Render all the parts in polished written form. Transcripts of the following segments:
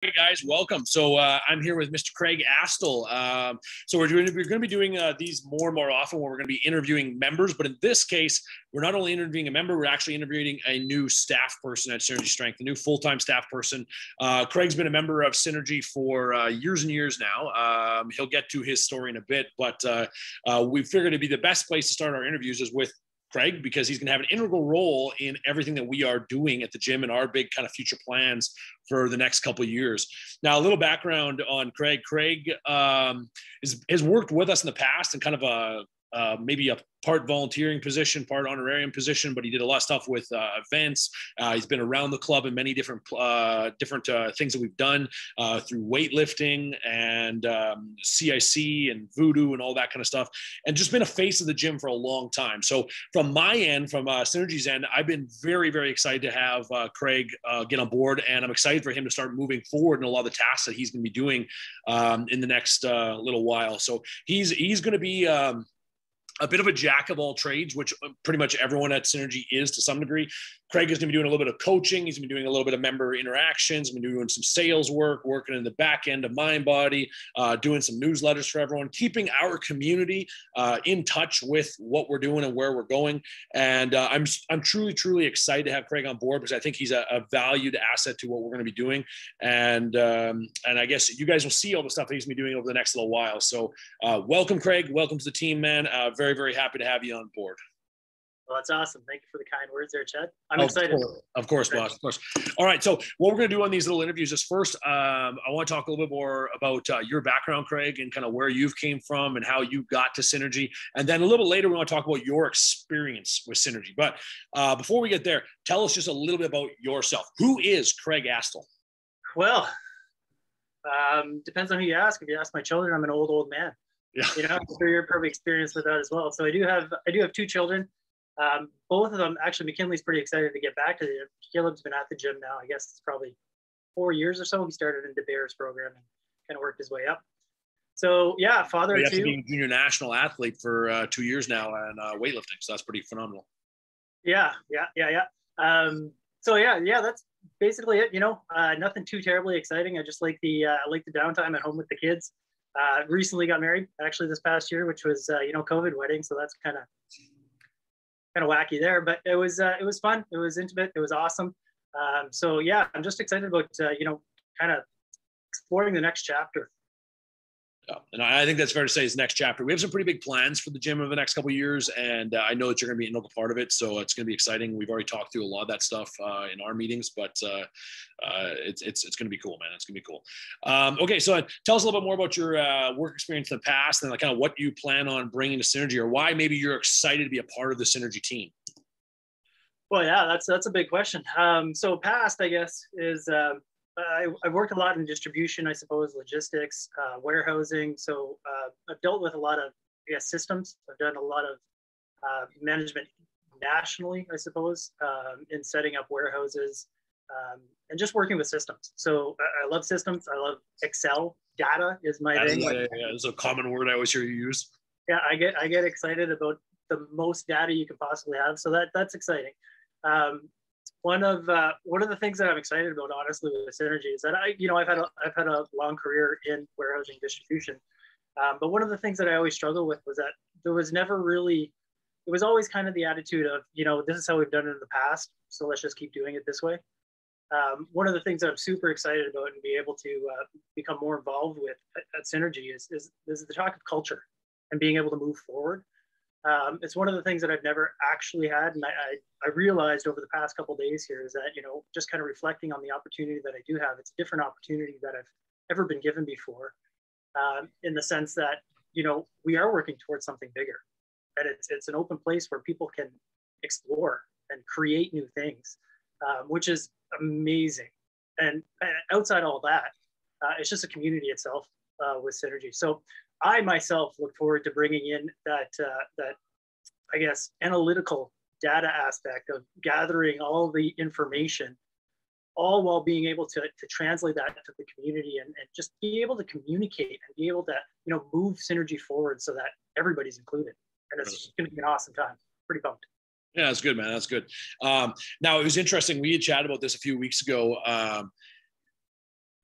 Hey guys, welcome. So I'm here with Mr. Craig Astle. So we're going to be doing these more and more often, where we're going to be interviewing members. But in this case, we're not only interviewing a member, we're actually interviewing a new staff person at Synergy Strength, a new full-time staff person. Craig's been a member of Synergy for years and years now. He'll get to his story in a bit, but we figured it'd be the best place to start our interviews is with Craig, because he's going to have an integral role in everything that we are doing at the gym and our big kind of future plans for the next couple of years. Now, a little background on Craig. Craig has worked with us in the past in kind of maybe a part volunteering position, part honorarium position, but he did a lot of stuff with events. He's been around the club in many different things that we've done through weightlifting and CIC and voodoo and all that kind of stuff, and just been a face of the gym for a long time. So from my end, from Synergy's end, I've been very, very excited to have Craig get on board, and I'm excited for him to start moving forward in a lot of the tasks that he's going to be doing in the next little while. So he's going to be a bit of a jack of all trades, which pretty much everyone at Synergy is to some degree. Craig is going to be doing a little bit of coaching. He's been doing a little bit of member interactions. He's been doing some sales work, working in the back end of Mind Body, doing some newsletters for everyone, keeping our community in touch with what we're doing and where we're going. And I'm truly, truly excited to have Craig on board, because I think he's a valued asset to what we're going to be doing. And I guess you guys will see all the stuff that he's going to be doing over the next little while. So welcome, Craig. Welcome to the team, man. Very, very happy to have you on board. Well, that's awesome. Thank you for the kind words there, Chad. I'm excited. Of course, boss. Of course. All right. So what we're going to do on these little interviews is first, I want to talk a little bit more about your background, Craig, and kind of where you've came from and how you got to Synergy. And then a little later, we want to talk about your experience with Synergy. But before we get there, tell us just a little bit about yourself. Who is Craig Astle? Well, depends on who you ask. If you ask my children, I'm an old man. Yeah. You know, I'm sure you're perfect experience with that as well. So I do have two children. Both of them, actually, McKinley's pretty excited to get back to the gym. Caleb's been at the gym now, I guess it's probably 4 years or so. He started in DeBear's program and kind of worked his way up. So yeah, father of two. Being junior national athlete for 2 years now and weightlifting. So that's pretty phenomenal. Yeah. So yeah, that's basically it. You know, nothing too terribly exciting. I just like the downtime at home with the kids. Recently got married actually this past year, which was COVID wedding. So that's kind of wacky there, but it was fun. It was intimate. It was awesome. So yeah, I'm just excited about kind of exploring the next chapter. Yeah. And I think that's fair to say is next chapter. We have some pretty big plans for the gym over the next couple of years, and I know that you're going to be an integral part of it. So it's going to be exciting. We've already talked through a lot of that stuff in our meetings, but it's going to be cool, man. It's going to be cool. Okay, so tell us a little bit more about your work experience in the past, and kind of what you plan on bringing to Synergy, or why maybe you're excited to be a part of the Synergy team. Well, yeah, that's a big question. So past, I guess, is I've worked a lot in distribution, I suppose, logistics, warehousing. So I've dealt with a lot of, I guess, systems. I've done a lot of management nationally, I suppose, in setting up warehouses and just working with systems. So I love systems. I love Excel. Data is my thing. Yeah, it's a common word I always hear you use. Yeah, I get excited about the most data you can possibly have. So that's exciting. One of the things that I'm excited about, honestly, with Synergy is that I've had a long career in warehousing distribution, but one of the things that I always struggled with was that there was never really, it was always kind of the attitude of, this is how we've done it in the past, so let's just keep doing it this way. One of the things that I'm super excited about and be able to become more involved with at Synergy is the talk of culture and being able to move forward. It's one of the things that I've never actually had, and I realized over the past couple of days here is that just kind of reflecting on the opportunity that I do have. It's a different opportunity that I've ever been given before, in the sense that we are working towards something bigger, and it's an open place where people can explore and create new things, which is amazing. And outside all that, it's just a community itself with Synergy. So I myself look forward to bringing in that I guess analytical data aspect of gathering all the information, all while being able to translate that to the community and just be able to communicate and be able to move Synergy forward so that everybody's included. And it's going to be an awesome time. Pretty pumped. Yeah, that's good, man. That's good. Now, it was interesting. We had chatted about this a few weeks ago.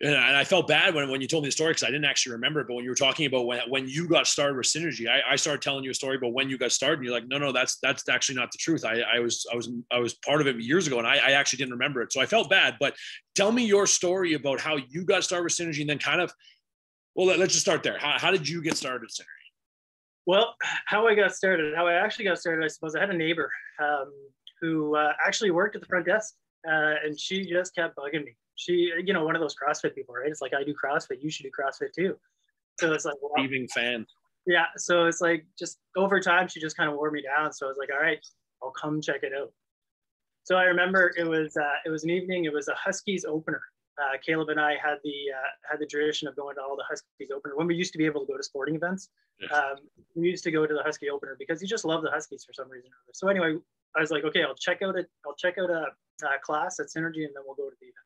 And I felt bad when you told me the story because I didn't actually remember it. But when you were talking about when you got started with Synergy, I started telling you a story about when you got started. And you're like, no, that's actually not the truth. I was part of it years ago, and I actually didn't remember it. So I felt bad. But tell me your story about how you got started with Synergy, and then kind of, well, let's just start there. How did you get started at Synergy? Well, how I actually got started, I suppose I had a neighbor who actually worked at the front desk, and she just kept bugging me. She, one of those CrossFit people, right? It's like, I do CrossFit, you should do CrossFit too. So it's like, well, Leaving fan. Yeah. So it's like, just over time, she just kind of wore me down. So I was like, all right, I'll come check it out. So I remember it was an evening. It was a Huskies opener. Caleb and I had the tradition of going to all the Huskies opener when we used to be able to go to sporting events. Yes. We used to go to the Husky opener because he just loved the Huskies for some reason or other. So anyway, I was like, okay, I'll check out a class at Synergy, and then we'll go to the event.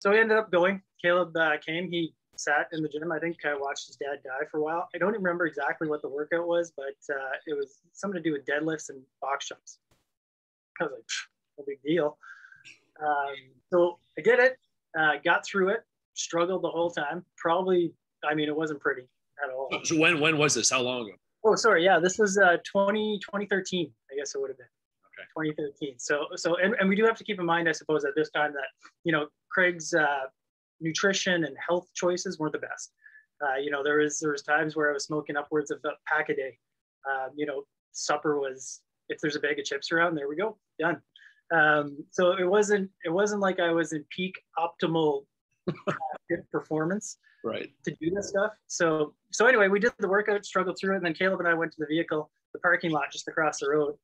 So we ended up going. Caleb came. He sat in the gym. I think I watched his dad die for a while. I don't even remember exactly what the workout was, but it was something to do with deadlifts and box jumps. I was like, no big deal. So I did it, got through it, struggled the whole time. Probably, it wasn't pretty at all. So when was this? How long ago? Oh, sorry. Yeah, this was 2013, I guess it would have been. 2013. So and we do have to keep in mind, I suppose, at this time that, Craig's nutrition and health choices weren't the best. There was times where I was smoking upwards of a pack a day. Supper was, if there's a bag of chips around, there we go, done. So it wasn't like I was in peak optimal performance, right, to do this stuff. So anyway, we did the workout, struggled through it, and then Caleb and I went to the vehicle, the parking lot just across the road.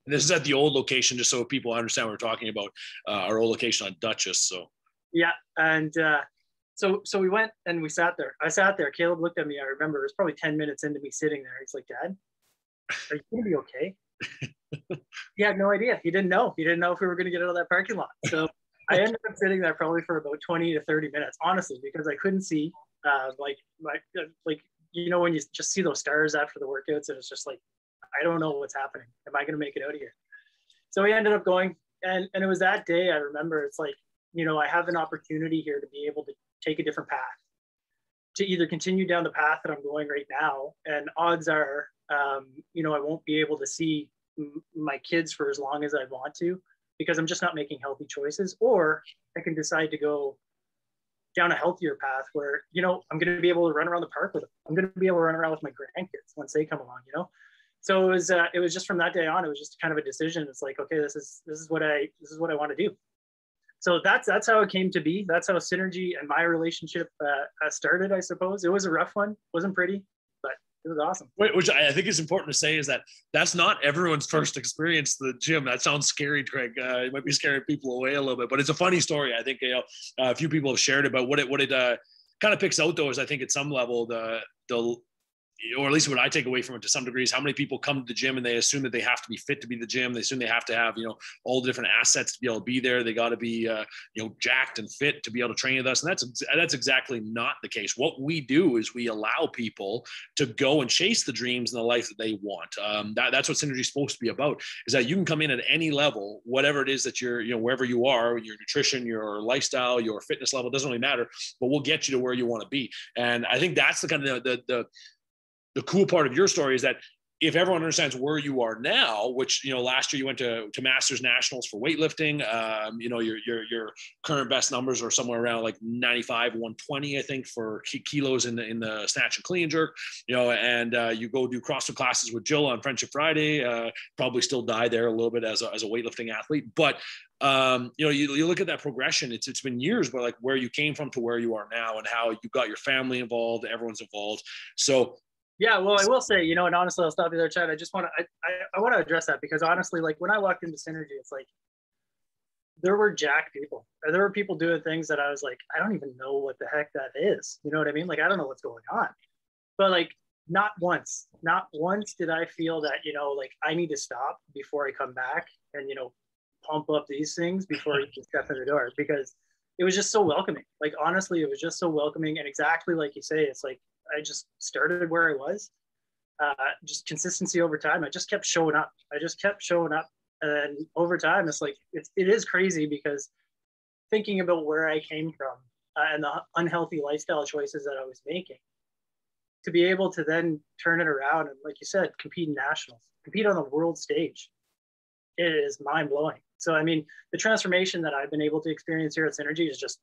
This is at the old location, just so people understand what we're talking about. Our old location on Duchess. So yeah, and so we went and we sat there. I sat there. Caleb looked at me. I remember it was probably 10 minutes into me sitting there. He's like, "Dad, are you gonna be okay?" He had no idea. He didn't know. He didn't know if we were gonna get out of that parking lot. So I ended up sitting there probably for about 20 to 30 minutes, honestly, because I couldn't see. When you just see those stars after the workouts, and it's just like, I don't know what's happening. Am I going to make it out of here? So we ended up going, and it was that day. I remember it's like, I have an opportunity here to be able to take a different path, to either continue down the path that I'm going right now. And odds are, I won't be able to see my kids for as long as I want to, because I'm just not making healthy choices. Or I can decide to go down a healthier path where, I'm going to be able to run around the park with them. I'm going to be able to run around with my grandkids once they come along, So it was just from that day on, it was just kind of a decision. It's like, okay, this is what I want to do. So that's how it came to be. That's how Synergy and my relationship started, I suppose. It was a rough one, wasn't pretty, but it was awesome. Which I think is important to say is that's not everyone's first experience the gym. That sounds scary, Craig. It might be scaring people away a little bit, but it's a funny story. I think a few people have shared about what it kind of picks out, though, is I think at some level the or at least what I take away from it to some degree is how many people come to the gym and they assume that they have to be fit to be the gym. They assume they have to have, all the different assets to be able to be there. They got to be, jacked and fit to be able to train with us. And that's exactly not the case. What we do is we allow people to go and chase the dreams and the life that they want. That's what Synergy is supposed to be about, is that you can come in at any level, whatever it is that you're, wherever you are, your nutrition, your lifestyle, your fitness level, doesn't really matter, but we'll get you to where you want to be. And I think that's the kind of the cool part of your story is that if everyone understands where you are now, which, last year you went to Masters Nationals for weightlifting, your current best numbers are somewhere around like 95, 120, I think, for kilos in the snatch and clean and jerk, and you go do CrossFit classes with Jill on Friendship Friday, probably still die there a little bit as a weightlifting athlete. But, you look at that progression, it's been years, but like where you came from to where you are now and how you got your family involved, everyone's involved. So, yeah, well, I will say, and honestly, I'll stop you there, Chad. I just want to, I want to address that because honestly, like when I walked into Synergy, it's like there were jacked people. There were people doing things that I was like, I don't even know what the heck that is. You know what I mean? Like, I don't know what's going on. But like, not once did I feel that, like I need to stop before I come back and, pump up these things before you can step in the door, because it was just so welcoming. Like, honestly, it was just so welcoming. And exactly like you say, it's like, I just started where I was, just consistency over time. I just kept showing up. And over time, it's like, it is crazy because thinking about where I came from, and the unhealthy lifestyle choices that I was making, to be able to then turn it around and, like you said, compete in nationals, compete on the world stage, it is mind blowing. So, I mean, the transformation that I've been able to experience here at Synergy is just.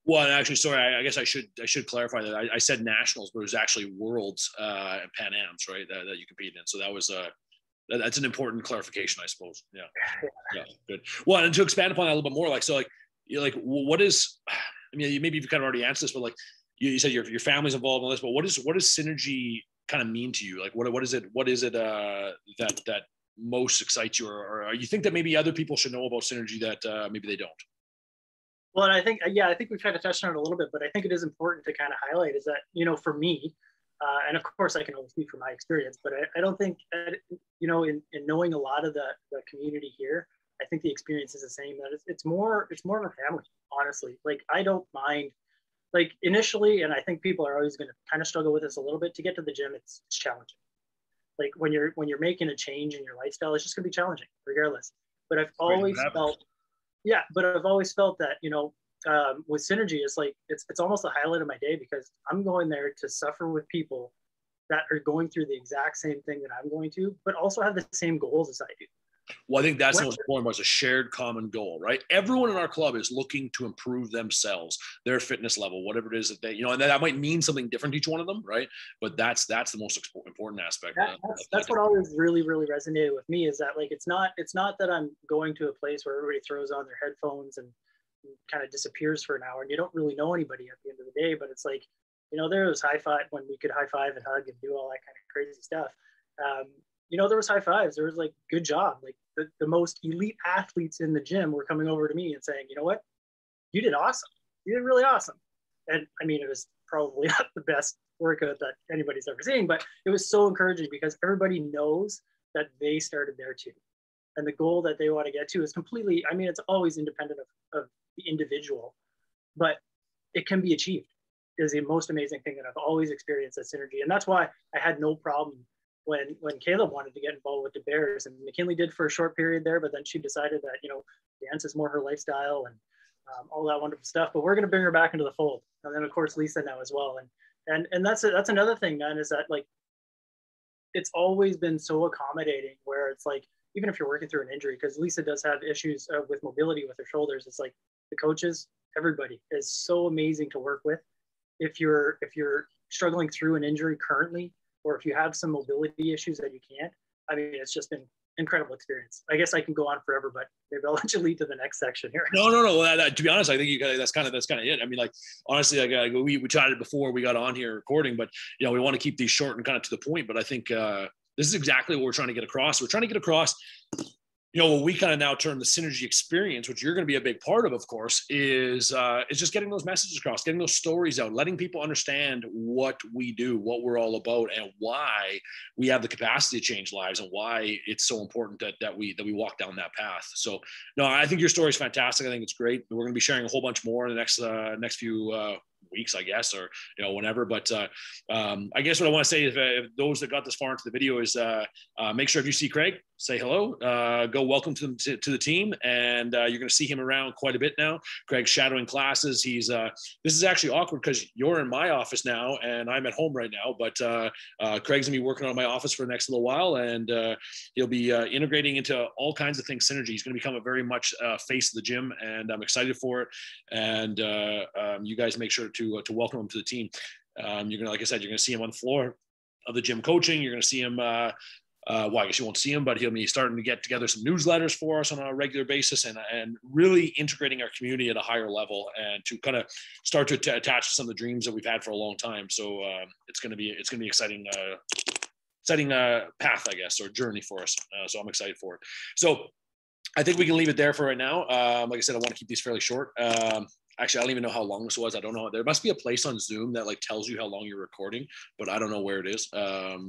Well, actually, sorry, I guess I should clarify that. I said nationals, but it was actually worlds and Pan Ams, right? That you competed in. So that was that's an important clarification, I suppose. Yeah, good. Well, and to expand upon that a little bit more, what is? I mean, maybe you've kind of already answered this, but like you said, your family's involved in this. But what does synergy kind of mean to you? Like, what is it that most excites you, or you think that maybe other people should know about synergy that maybe they don't? Well, and I think we've kind of touched on it a little bit, but I think it is important to kind of highlight is that, for me, and of course I can only speak from my experience, but I don't think, in knowing a lot of the community here, I think the experience is the same, that it's more of a family, honestly. Like, I don't mind, like, initially, and I think people are always going to kind of struggle with this a little bit, to get to the gym, it's challenging. Like, when you're making a change in your lifestyle, it's just going to be challenging regardless. But I've always felt that, with Synergy, it's like, it's almost the highlight of my day, because I'm going there to suffer with people that are going through the exact same thing that I'm going to, but also have the same goals as I do. Well, I think that's the most important, was a shared common goal, right? Everyone in our club is looking to improve themselves, their fitness level, whatever it is that they, and that might mean something different to each one of them, right? But that's the most important aspect. That's what always really, really resonated with me, is that, like, it's not that I'm going to a place where everybody throws on their headphones and kind of disappears for an hour and you don't really know anybody at the end of the day. But it's like, there was high five when we could high five and hug and do all that kind of crazy stuff. There was high fives. There was, like, good job. Like, the most elite athletes in the gym were coming over to me and saying, you know what, you did awesome. You did really awesome. And I mean, it was probably not the best workout that anybody's ever seen, but it was so encouraging, because everybody knows that they started there too. And the goal that they want to get to is completely, I mean, it's always independent of the individual, but it can be achieved, is the most amazing thing that I've always experienced at Synergy. And that's why I had no problem when Caleb wanted to get involved with the Bears, and McKinley did for a short period there, but then she decided that, dance is more her lifestyle and all that wonderful stuff. But we're going to bring her back into the fold. And then, of course, Lisa now as well. And that's another thing, man, is that, like, it's always been so accommodating, where it's like, even if you're working through an injury, because Lisa does have issues with mobility with her shoulders, it's like the coaches, everybody is so amazing to work with. If you're struggling through an injury currently, or if you have some mobility issues that you can't, I mean, it's just been incredible experience. I guess I can go on forever, but maybe I'll let you lead to the next section here. No. To be honest, I think that's kind of it. I mean, like, honestly, like, we chatted before we got on here recording, but we want to keep these short and kind of to the point. But I think this is exactly what we're trying to get across. We're trying to get across, what we kind of now term the Synergy experience, which you're going to be a big part of course, is just getting those messages across, getting those stories out, letting people understand what we do, what we're all about, and why we have the capacity to change lives, and why it's so important that we walk down that path. So, no, I think your story is fantastic. I think it's great. We're going to be sharing a whole bunch more in the next few weeks, I guess, or whenever. But I guess what I want to say is, if those that got this far into the video, is make sure if you see Craig, say hello, go welcome to the team, and you're going to see him around quite a bit now. Craig's shadowing classes. He's this is actually awkward, because you're in my office now and I'm at home right now, but Craig's gonna be working on my office for the next little while, and he'll be integrating into all kinds of things Synergy. He's going to become a very much face of the gym, and I'm excited for it. And you guys make sure to welcome him to the team. You're gonna, like I said, you're gonna see him on the floor of the gym coaching. You're gonna see him well, I guess you won't see him, but he'll be starting to get together some newsletters for us on a regular basis, and really integrating our community at a higher level, and to kind of start to attach to some of the dreams that we've had for a long time. So it's going to be exciting path, I guess, or journey for us. So I'm excited for it. So I think we can leave it there for right now. Like I said, I want to keep these fairly short. Actually, I don't even know how long this was. I don't know. There must be a place on Zoom that like tells you how long you're recording, but I don't know where it is.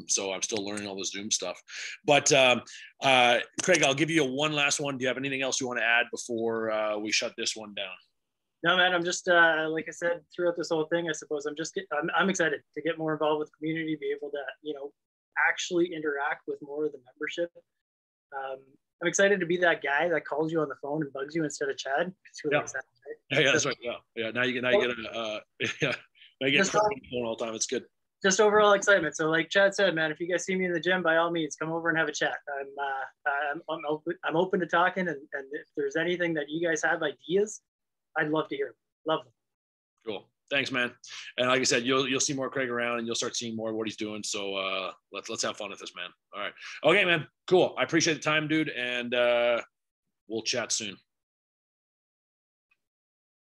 So I'm still learning all the Zoom stuff. But Craig, I'll give you one last one. Do you have anything else you want to add before we shut this one down? No, man, I'm just, like I said, throughout this whole thing, I suppose I'm excited to get more involved with the community, be able to, actually interact with more of the membership. I'm excited to be that guy that calls you on the phone and bugs you instead of Chad. It's really exciting, right? Yeah, that's right. Yeah. Now you get yeah. I get Craig on the phone all the time. It's good. Just overall excitement. So like Chad said, man, if you guys see me in the gym, by all means, come over and have a chat. I'm open to talking, and if there's anything that you guys have ideas, I'd love to hear. Love them. Cool. Thanks, man. And like I said, you'll see more Craig around, and you'll start seeing more of what he's doing. So let's have fun with this, man. All right. Okay, man. Cool. I appreciate the time, dude, and we'll chat soon.